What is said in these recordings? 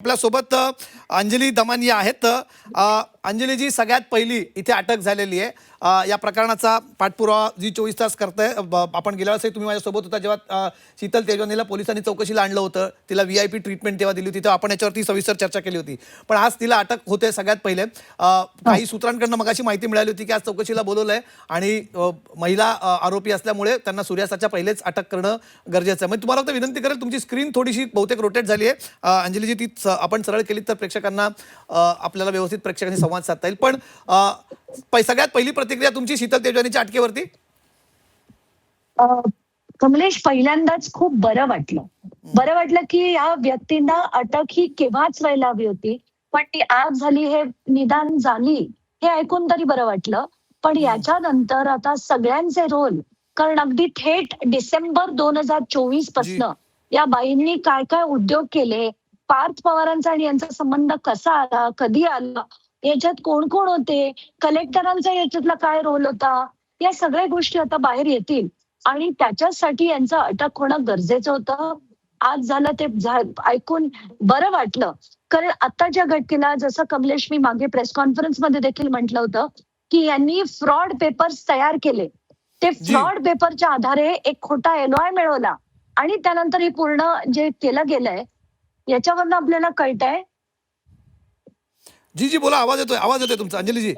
आपल्यासोबत अंजली दमानिया आहेत. अंजलीजी, सगळ्यात पहिली इथे अटक झालेली आहे. या प्रकरणाचा पाठपुरावा जी 24 तास करताय. आपण गेल्या वेळेस तुम्ही माझ्यासोबत होता जेव्हा शीतल तेजवानीला पोलिसांनी चौकशीला आणलं होतं, तिला VIP ट्रीटमेंट तेव्हा दिली होती, तेव्हा आपण याच्यावरती सविस्तर चर्चा केली होती. पण आज तिला अटक होते. सगळ्यात पहिले काही सूत्रांकडून मगाशी माहिती मिळाली होती की आज चौकशीला बोलवलंय आणि महिला आरोपी असल्यामुळे त्यांना सूर्यास्ताच्या पहिलेच अटक करणं गरजेचं आहे. म्हणजे तुम्हाला फक्त विनंती करेल, तुमची स्क्रीन थोडीशी बहुतेक रोटेट झाली आहे. अंजलीजी, ती आपण सरळ केली तर प्रेक्षकांना आपल्याला व्यवस्थित प्रेक्षकांशी संवाद साधता येईल. पण सगळ्यात पहिली प्रतिक्रिया तुमची शीतल तेजवानीच्या अटकेवरती? कमलेश, पहिल्यांदाच खूप बरं वाटलं की या व्यक्तींना अटक ही केव्हाच व्हायला हवी होती, पण ती आज झाली, हे निदान झाली, हे ऐकून तरी बरं वाटलं. पण याच्यानंतर आता सगळ्यांचे रोल, कारण अगदी थेट डिसेंबर 2024 पासनं या बाईंनी काय काय उद्योग केले, पार्थ पवारांचा आणि यांचा संबंध कसा आला, कधी आला, याच्यात कोण कोण होते, कलेक्टरांचा याच्यातला काय रोल होता, या सगळ्या गोष्टी आता बाहेर येतील आणि त्याच्यासाठी यांचं अटक होणं गरजेचं होतं. आज झालं ते ऐकून बरं वाटलं. कारण आताच्या घटनेला, जसं कमलेश मी मागे प्रेस कॉन्फरन्स मध्ये देखील म्हटलं होतं की यांनी फ्रॉड पेपर्स तयार केले. ते फ्रॉड पेपरच्या आधारे एक खोटा LOI मिळवला आणि त्यानंतर हे पूर्ण जे केलं गेलंय याच्यावरनं आपल्याला कळतंय. जी बोला, आवाज येतोय तुमचा अंजलीजी.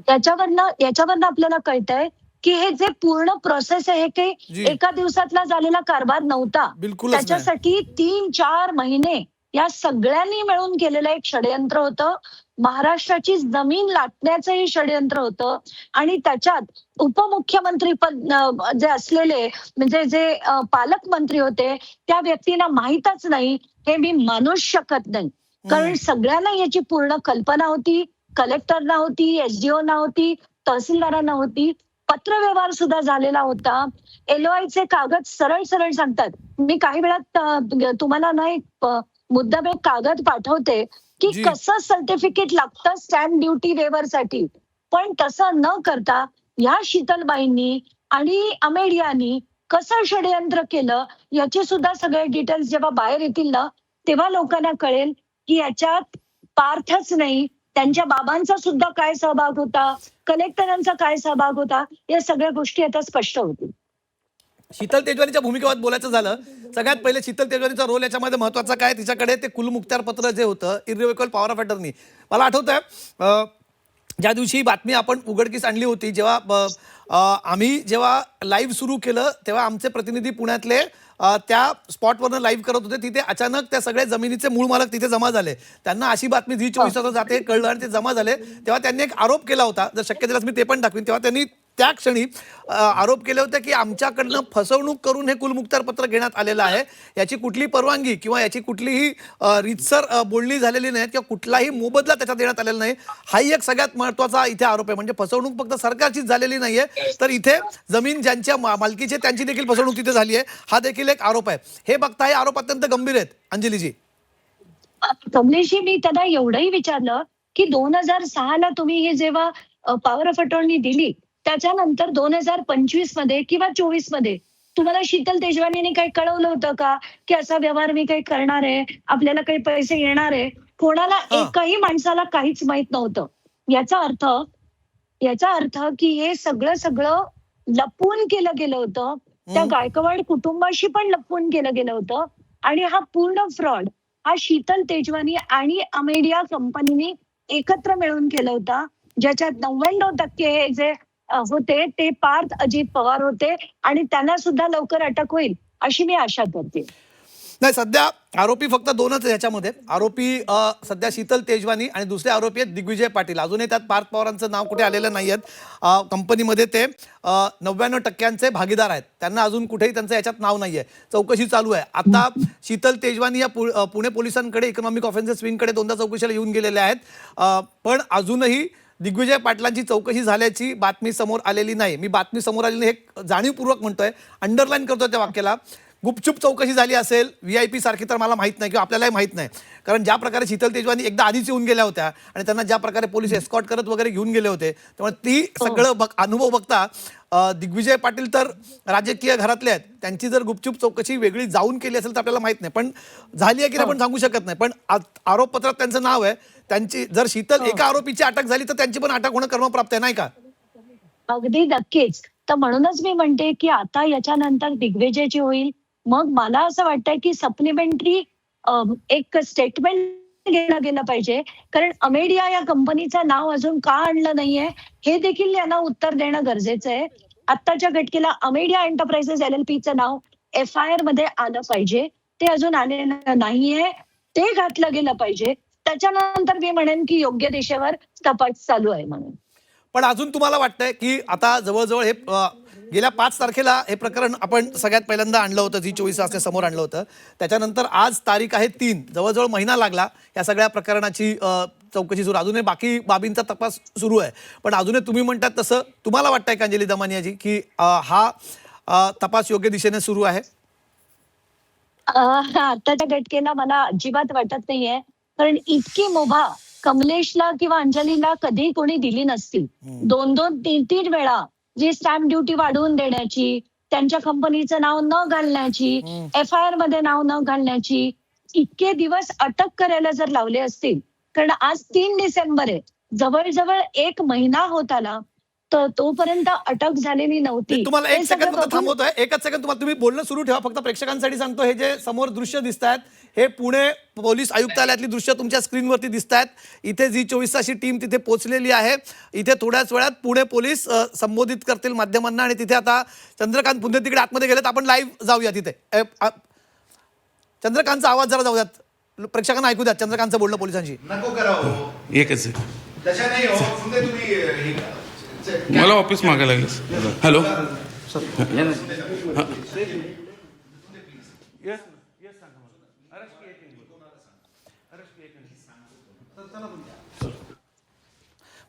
याच्यावरनं आपल्याला कळतंय की हे जे पूर्ण प्रोसेस आहे, हे काही एका दिवसातला झालेला कारभार नव्हता. त्याच्यासाठी 3-4 महिने या सगळ्यांनी मिळून केलेलं एक षडयंत्र होतं. महाराष्ट्राची जमीन लाटण्याचं हे षडयंत्र होतं आणि त्याच्यात उपमुख्यमंत्री पद जे असलेले, म्हणजे जे पालकमंत्री होते, त्या व्यक्तींना माहीतच नाही, हे मी मानूच शकत नाही. कारण सगळ्यांना याची पूर्ण कल्पना होती. कलेक्टरना होती, SDO होती, तहसीलदारांना होती. पत्रव्यवहार सुद्धा झालेला होता. LOI कागद सरळ सांगतात. मी काही वेळात तुम्हाला ना एक मुद्दाम एक कागद पाठवते की कसं सर्टिफिकेट लागतं स्टॅम्प ड्युटी वेवरसाठी. पण तसं न करता या शीतलबाईंनी आणि अमेडियानी कसं षडयंत्र केलं, याचे सुद्धा सगळे डिटेल्स जेव्हा बाहेर येतील ना, तेव्हा लोकांना कळेल की याच्यात पार्थच नाही, त्यांच्या बाबांचा सुद्धा काय सहभाग होता, कलेक्टरांचा काय सहभाग होता, या सगळ्या गोष्टी आता स्पष्ट होतील. शीतल तेजवानीच्या भूमिकेवर बोलायचं झालं, सगळ्यात पहिले शीतल तेजवानीचा रोल याच्यामध्ये महत्वाचा काय? तिच्याकडे ते कुलमुखत्यार पत्र जे होतं, इर्रिव्होकेबल पॉवर ऑफ अटर्नी. मला आठवतंय ज्या दिवशी ही बातमी आपण उघडकीस आणली होती, जेव्हा आम्ही जेव्हा लाईव्ह सुरू केलं, तेव्हा आमचे प्रतिनिधी पुण्यातले त्या स्पॉटवरनं लाईव्ह करत होते. तिथे अचानक त्या सगळ्या जमिनीचे मूळ मालक तिथे जमा झाले. त्यांना अशी बातमी झी 24 तासात जाते कळलं आणि ते जमा झाले. तेव्हा त्यांनी एक आरोप केला होता, जर शक्य झाल्यास मी ते पण दाखवीन. तेव्हा त्यांनी त्या क्षणी आरोप केले होते की आमच्याकडनं फसवणूक करून हे कुलमुखत्यार पत्र घेण्यात आलेलं आहे. याची कुठली परवानगी किंवा याची कुठलीही रीतसर बोलणी झालेली नाही किंवा कुठलाही मोबदला त्याच्यात देण्यात आलेला नाही. हाही एक सगळ्यात महत्वाचा इथे आरोप आहे. म्हणजे फसवणूक फक्त सरकारचीच झालेली नाहीये, तर इथे जमीन ज्यांच्या मालकीचे त्यांची देखील फसवणूक तिथे झाली आहे, हा देखील एक आरोप आहे. हे बघता हे आरोप अत्यंत गंभीर आहेत. अंजलीजी, कमलेशजी, मी त्यांना एवढंही विचारलं की 2006ला तुम्ही हे जेव्हा पॉवर ऑफ अटॉर्नी दिली, त्याच्यानंतर 2025 मध्ये किंवा 24 मध्ये तुम्हाला शीतल तेजवानीने काही कळवलं होतं का की असा व्यवहार मी काही करणार आहे, आपल्याला काही पैसे येणार आहे? कोणाला, एकाही माणसाला काहीच माहित नव्हतं. याचा अर्थ की हे सगळं लपवून केलं गेलं होतं. त्या गायकवाड कुटुंबाशी पण लपवून केलं गेलं होतं आणि हा पूर्ण फ्रॉड हा शीतल तेजवानी आणि अमेडिया कंपनीने एकत्र मिळून केला होता, ज्याच्यात 99% जे होते ते पार्थ अजित पवार होते आणि त्यांना सुद्धा लवकर अटक होईल अशी मी आशा करते. नाही, सध्या आरोपी फक्त 2च ह्याच्यामध्ये. आरोपी सध्या शीतल तेजवानी आणि दुसरे आरोपी आहेत दिग्विजय पाटील. अजूनही त्यात पार्थ पवारांचं नाव कुठे आलेलं नाही आहेत. कंपनीमध्ये ते 99% भागीदार आहेत. त्यांना अजून कुठेही त्यांचं याच्यात नाव नाहीये. चौकशी चालू आहे. आता शीतल तेजवानी या पुणे पोलिसांकडे इकॉनॉमिक ऑफेन्सेस विंगकडे 2दा चौकशीला येऊन गेलेले आहेत. पण अजूनही दिग्विजय पाटलांची चौकशी झाल्याची बातमी समोर आलेली नाही. मी बातमी समोर आलेली हे जाणीवपूर्वक म्हणतोय, अंडरलाईन करतोय त्या वाक्याला. गुपचूप चौकशी झाली असेल VIP सारखी तर मला माहित नाही किंवा आपल्यालाही माहित नाही. कारण ज्या प्रकारे शीतल तेजवानी एकदा आधीच येऊन गेल्या होत्या आणि त्यांना ज्या प्रकारे पोलीस एस्कॉर्ट करत वगैरे घेऊन गेले होते, त्यामुळे ती सगळं अनुभव बघता दिग्विजय पाटील तर राजकीय घरातले आहेत, त्यांची जर गुपचूप चौकशी वेगळी जाऊन केली असेल तर आपल्याला माहित नाही, पण झाली आहे की आपण सांगू शकत नाही. पण आरोपपत्रात त्यांचं नाव आहे. त्यांची जर शीतल एका आरोपीची अटक झाली तर त्यांची पण अटक होणं कर्मप्राप्त आहे, नाही का? अगदी नक्कीच. तर म्हणूनच मी म्हणते की आता याच्यानंतर दिग्विजयची होईल. मग मला असं वाटतंय की सप्लिमेंटरी एक स्टेटमेंट घेणं गेलं पाहिजे. कारण अमेडिया या कंपनीचं नाव अजून का आणलं नाहीये हे देखील यांना उत्तर देणं गरजेचं आहे. आत्ताच्या घटकेला अमेडिया एंटरप्राइजेस LLPचं नाव FIR मध्ये आलं पाहिजे. ते अजून आलेलं नाहीये. ते घातलं गेलं पाहिजे. त्याच्यानंतर मी म्हणेन की योग्य दिशेवर तपास चालू आहे म्हणून. पण अजून तुम्हाला वाटतंय की आता जवळजवळ हे गेल्या 5 तारखेला हे प्रकरण आपण सगळ्यात पहिल्यांदा आणलं होतं, झी 24 तासने समोर आणलं होतं. त्याच्यानंतर आज तारीख आहे 3, जवळजवळ महिना लागला या सगळ्या प्रकरणाची चौकशी सुरू. अजूनही बाकी बाबींचा तपास सुरू आहे. पण अजूनही तुम्ही म्हणतात तसं तुम्हाला वाटतंय का अंजली दमानियाजी की हा तपास योग्य दिशेने सुरू आहे? आत्ताच्या घटकेला मला अजिबात वाटत नाहीये. कारण इतकी मुभा कमलेशला किंवा अंजलीला कधी कोणी दिली नसती. 2-2, 3-3 वेळा जी स्टॅम्प ड्युटी वाढवून देण्याची, त्यांच्या कंपनीचं नाव न घालण्याची, FIR मध्ये नाव न घालण्याची, इतके दिवस अटक करायला जर लावले असतील, कारण आज 3 डिसेंबर आहे, जवळजवळ 1 महिना होत आला, तर तोपर्यंत अटक झालेली नव्हती. तुम्हाला 1 सेकंद फक्त थांबवतोय, 1च सेकंद तुम्ही बोलणं सुरू ठेवा. फक्त प्रेक्षकांसाठी सांगतो, हे जे समोर दृश्य दिसत आहेत हे पुणे पोलीस आयुक्तालयातली दृश्य तुमच्या स्क्रीनवरती दिसत आहेत. इथे झी 24 तासची टीम तिथे पोहोचलेली आहे. इथे थोड्याच वेळात पुणे पोलीस संबोधित करतील माध्यमांना आणि तिथे आता चंद्रकांत पुंदे तिकडे आतमध्ये गेलेत. आपण लाईव्ह जाऊया तिथे. चंद्रकांतचा आवाज जरा जाऊयात, प्रेक्षकांना ऐकू द्या चंद्रकांतचं बोलणं पोलिसांशी. नको करावं एकच तशा नाही हो पुढे तुम्ही मला ऑफिस मागायला लागलं. हॅलो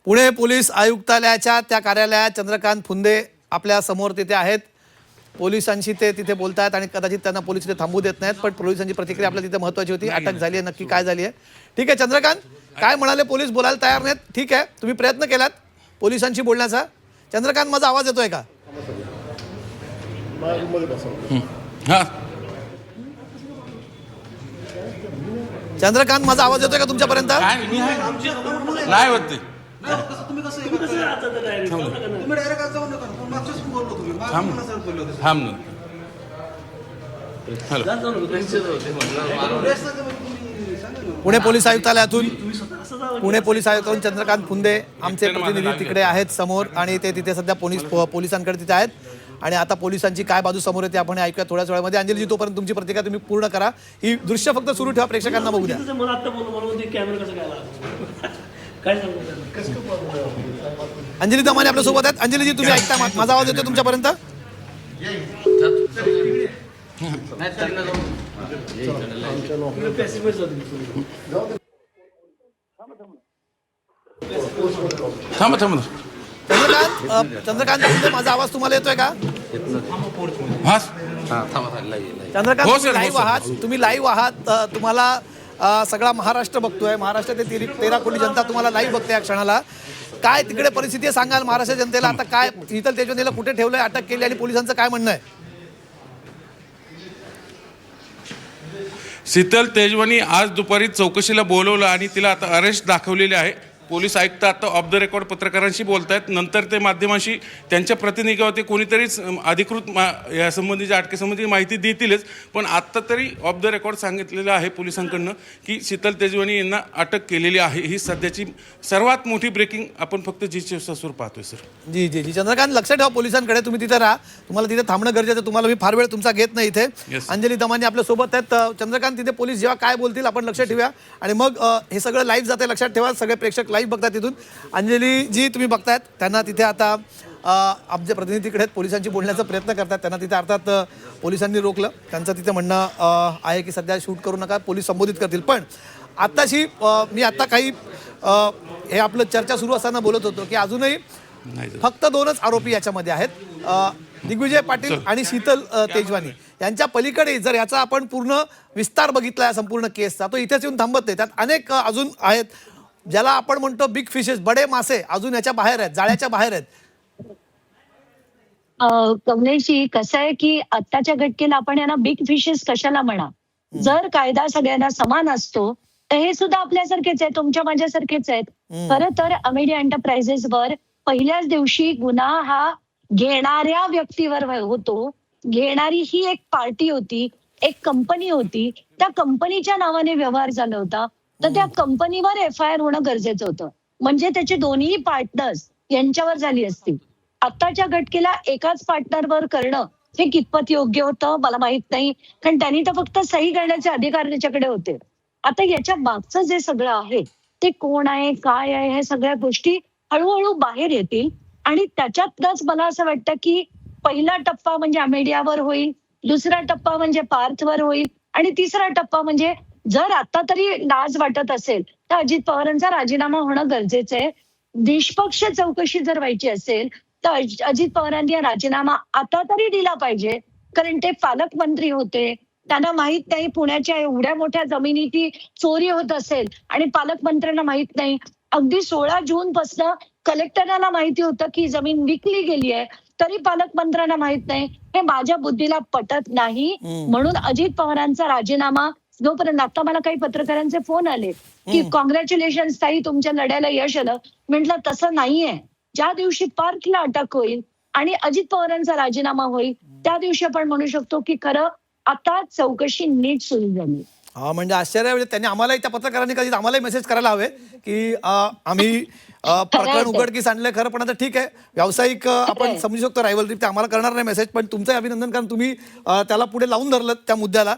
पुणे पोलीस आयुक्तालयाच्या त्या कार्यालयात चंद्रकांत फुंदे आपल्या समोर तिथे आहेत. पोलिसांशी ते तिथे बोलतायत आणि कदाचित त्यांना पोलीस तिथे थांबू देत नाहीत. पण पोलिसांची प्रतिक्रिया आपल्या तिथे महत्वाची होती. अटक झाली आहे, नक्की काय झाली आहे? ठीक आहे चंद्रकांत, काय म्हणाले पोलीस? बोलायला तयार नाहीत. ठीक आहे, तुम्ही प्रयत्न केलात पोलिसांशी बोलण्याचा. चंद्रकांत, माझा आवाज येतोय का? हा चंद्रकांत, माझा आवाज येतोय का तुमच्यापर्यंत? नाही होत. थांब. पुणे पोलीस आयुक्तालयातून चंद्रकांत फुंदे आमचे प्रतिनिधी तिकडे आहेत समोर आणि ते तिथे सध्या पोलिसांकडे तिथे आहेत. आणि आता पोलिसांची काय बाजू समोर येते आपण ऐकूया थोड्याच वेळामध्ये. अंजलीजी, तोपर्यंत तुमची प्रतिक्रिया तुम्ही पूर्ण करा. ही दृश्य फक्त सुरू ठेवा, प्रेक्षकांना बघू द्या. अंजली दमाने आपल्या सोबत आहेत. अंजलीजी, तुम्ही ऐकता? माझा आवाज येतो तुमच्यापर्यंत? चंद्रकांत फुंदे, माझा आवाज तुम्हाला येतोय का? चंद्रकांत, तुम्ही लाईव्ह आहात. तुम्हाला सगळा महाराष्ट्र बघतोय. महाराष्ट्रातील 13 कोटी जनता तुम्हाला लाईव्ह बघते या क्षणाला. काय तिकडे परिस्थिती सांगाल महाराष्ट्र जनतेला? आता काय शीतल तेजवानीला कुठे ठेवलंय, अटक केली आणि पोलिसांचं काय म्हणणं आहे? शीतल तेजवानी आज दुपारी चौकशीला बोलवलं आणि तिला आता अरेस्ट दाखवलेले आहे. पोलीस आयुक्त आता ऑफ द रेकॉर्ड पत्रकारांशी बोलतायत. नंतर ते माध्यमांशी त्यांच्या प्रतिनिधीवरती कोणीतरीच अधिकृत या संबंधीच्या अटकेसंबंधी माहिती देतीलच. पण आत्ता तरी ऑफ द रेकॉर्ड सांगितलेलं आहे पोलिसांकडनं की शीतल तेजवानी यांना अटक केलेली आहे. ही सध्याची सर्वात मोठी ब्रेकिंग आपण फक्त झी 24 तासवर पाहतोय सर. जी जी जी चंद्रकांत, लक्ष ठेवा पोलिसांकडे. तुम्ही तिथे राहा, तुम्हाला तिथे थांबणं गरजेचं आहे. तुम्हाला मी फार वेळ तुमचा घेत नाही इथे. अंजली दमानी आपल्या सोबत आहेत. चंद्रकांत, तिथे पोलीस जेव्हा काय बोलतील आपण लक्ष ठेवूया आणि मग हे सगळं लाईव्ह जाते, लक्षात ठेवा. सगळे प्रेक्षक लाईव्ह बघतात तिथून. अंजली जी तुम्ही बघतायत त्यांना तिथे आता आमचे प्रतिनिधीकडे पोलिसांची बोलण्याचा प्रयत्न करतात. त्यांना तिथे अर्थात पोलिसांनी रोखलं. त्यांचं तिथे म्हणणं आहे की सध्या शूट करू नका, पोलीस संबोधित करतील. पण आत्ताशी मी आता काही हे आपलं चर्चा सुरू असताना बोलत होतो की अजूनही फक्त 2च आरोपी याच्यामध्ये आहेत, दिग्विजय पाटील आणि शीतल तेजवानी. यांच्या पलीकडे जर याचा आपण पूर्ण विस्तार बघितला या संपूर्ण केसचा, तो इथेच येऊन थांबत नाही. त्यात अनेक अजून आहेत, ज्याला आपण म्हणतो बिग फिशेस, बडे मासे अजून याच्या बाहेर आहेत, जाळ्याच्या बाहेर आहेत. कमलेशजी कसं आहे की आत्ताच्या घटकेला आपण यांना बिग फिशेस कशाला म्हणा. जर कायदा सगळ्यांना समान असतो तर हे सुद्धा आपल्यासारखेच आहे, तुमच्या माझ्यासारखेच आहेत. खरं तर अमेडिया एंटरप्राइजेसवर पहिल्याच दिवशी गुन्हा हा घेणाऱ्या व्यक्तीवर होतो. घेणारी ही एक पार्टी होती, एक कंपनी होती. त्या कंपनीच्या नावाने व्यवहार झाला होता, तर त्या कंपनीवर FIR होणं गरजेचं होतं. म्हणजे त्याचे दोन्ही पार्टनर्स यांच्यावर झाली असती. आत्ताच्या घटकेला एकाच पार्टनरवर करणं हे कितपत योग्य होतं मला माहित नाही, कारण त्यांनी तर फक्त सही करण्याचे अधिकार त्याच्याकडे होते. आता याच्या मागचं जे सगळं आहे ते कोण आहे, काय आहे, हे सगळ्या गोष्टी हळूहळू बाहेर येतील आणि त्याच्यातच मला असं वाटतं की पहिला टप्पा म्हणजे अमेडियावर होईल, दुसरा टप्पा म्हणजे पार्थवर होईल आणि तिसरा टप्पा म्हणजे जर आता तरी लाज वाटत असेल तर अजित पवारांचा राजीनामा होणं गरजेचं आहे. निष्पक्ष चौकशी जर व्हायची असेल तर अजित पवारांनी राजीनामा आता तरी दिला पाहिजे, कारण ते पालकमंत्री होते. त्यांना माहित नाही पुण्याच्या एवढ्या मोठ्या जमिनीची चोरी होत असेल आणि पालकमंत्र्यांना माहित नाही. अगदी 16 जून पासून कलेक्टरांना माहिती होतं की जमीन विकली गेली आहे, तरी पालकमंत्र्यांना माहित नाही. हे माझ्या बुद्धीला पटत नाही. म्हणून अजित पवारांचा राजीनामा जोपर्यंत, आता मला काही पत्रकारांचे फोन आले की कॉंग्रॅच्युलेशन्स ताई, तुमच्या लढ्याला यश आलं. म्हटलं तसं नाहीये. ज्या दिवशी पार्थला अटक होईल आणि अजित पवारांचा राजीनामा होईल त्या दिवशी आपण म्हणू शकतो की खरं आता चौकशी नीट सुरू झाली. हा, म्हणजे आश्चर्य, म्हणजे त्यांनी आम्हालाही, त्या पत्रकारांनी कधी आम्हालाही मेसेज करायला हवे की आम्ही प्रकरण उघडकीस आणलंय खरं, पण आता ठीक आहे, व्यावसायिक आपण समजू शकतो रायव्हलरी, ते आम्हाला करणार नाही मेसेज, पण तुमचं अभिनंदन, कारण तुम्ही त्याला पुढे लावून धरलं त्या मुद्द्याला.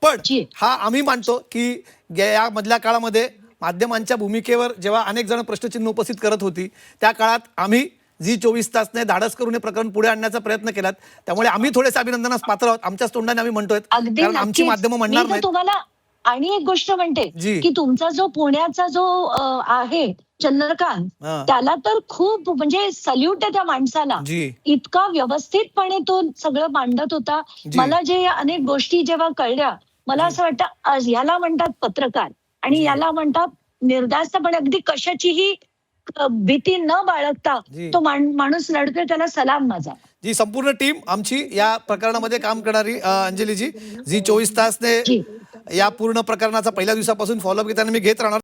पण हा आम्ही मानतो की या मधल्या काळामध्ये माध्यमांच्या भूमिकेवर जेव्हा अनेक जण प्रश्नचिन्ह उपस्थित करत होती त्या काळात आम्ही Zee24 तासने धाडस करून हे प्रकरण पुढे आणण्याचा प्रयत्न केलात. त्यामुळे आम्ही थोडेसे अभिनंदनास पात्र आहोत. आमच्याच तोंडाने आम्ही म्हणतोय, कारण आमची माध्यमं म्हणणार नाही. तुम्हाला आणि एक गोष्ट म्हणते की तुमचा जो पुण्याचा जो आहे चंद्रकांत, त्याला तर खूप म्हणजे सल्यूट आहे त्या माणसाला. इतका व्यवस्थितपणे तो सगळं मांडत होता. मला जे अनेक गोष्टी जेव्हा कळल्या, मला असं वाटतं याला म्हणतात पत्रकार आणि याला म्हणतात निर्धास्तपणे अगदी कशाचीही भीती न बाळगता तो माणूस लढतोय, त्याला सलाम माझा. जी संपूर्ण टीम आमची या प्रकरणामध्ये काम करणारी अंजलीजी, Zee24 तासने या पूर्ण प्रकरणाचा पहिल्या दिवसापासून फॉलोअप घेताना मी घेत राहणार.